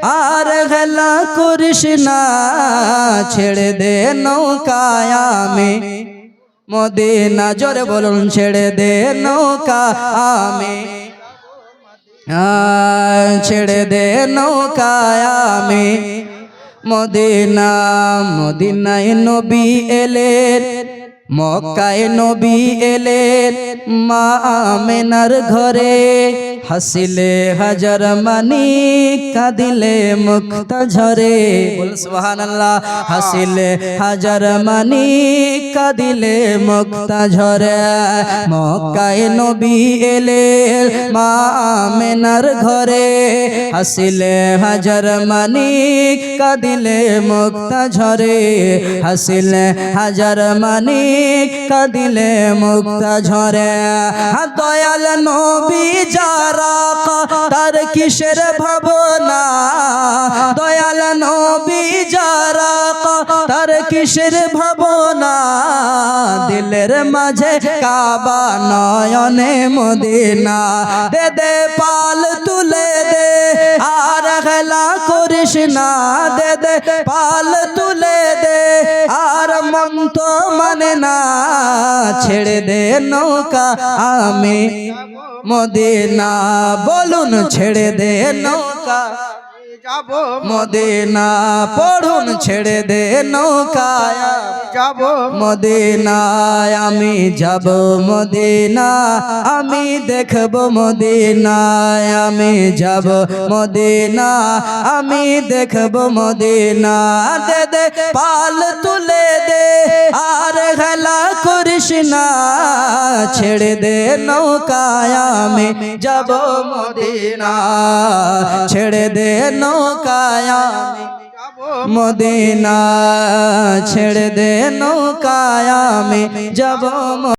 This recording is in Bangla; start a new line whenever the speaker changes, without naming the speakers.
আর হেলা করিস না ছেড়ে দে নৌকায় আমি মদিনা জোরে বলুন ছেড়ে দে নৌকা আমি ছেড়ে দে নৌকায় আমি মদিনা মদিনায় নবী এলেন মক্কায় নবী এলেন মা আমেনার ঘরে হাসিলে হাজার মানি কাঁদিলে মুক্তা ঝরে বল সুবহানাল্লাহ হাসিলে হাজার মানি কাঁদিলে মুক্তা ঝরে মক্কায় নবী এলেন মা আমেনার ঘরে হাসিলে হাজার মানি কাঁদিলে মুক্তা ঝরে হাসিলে হাজার মানি কাঁদিলে মুক্তা ঝরে দয়াল নবী যারা তার কিসের ভাবনা দয়াল নবী যারা তার কিসের ভাবনা দিলের মাঝে কাবা নয়নে মদিনা দে দে পাল তুলে দে আর খেলা করিস না দে দে পাল তুলে দে আর মন তো মানে না ছেড়ে দে নৌকা আমি মদিনা বলুন ছেড়ে দে নৌকা যাব মদিনা পড়ুন ছেড়ে দে নৌকায় যাব মদিনায় আমি যাব মদিনা আমি দেখব মদিনায় আমি যাব মদিনা আমি দেখব মদিনা দে দে পাল তুলে দে আর খেলা করিস না ছেড়ে দে নৌকায় আমি যাব মদিনা ছেড়ে দে নৌকায় আমি মদিনা ছেড়ে দে নৌকায় আমি যাব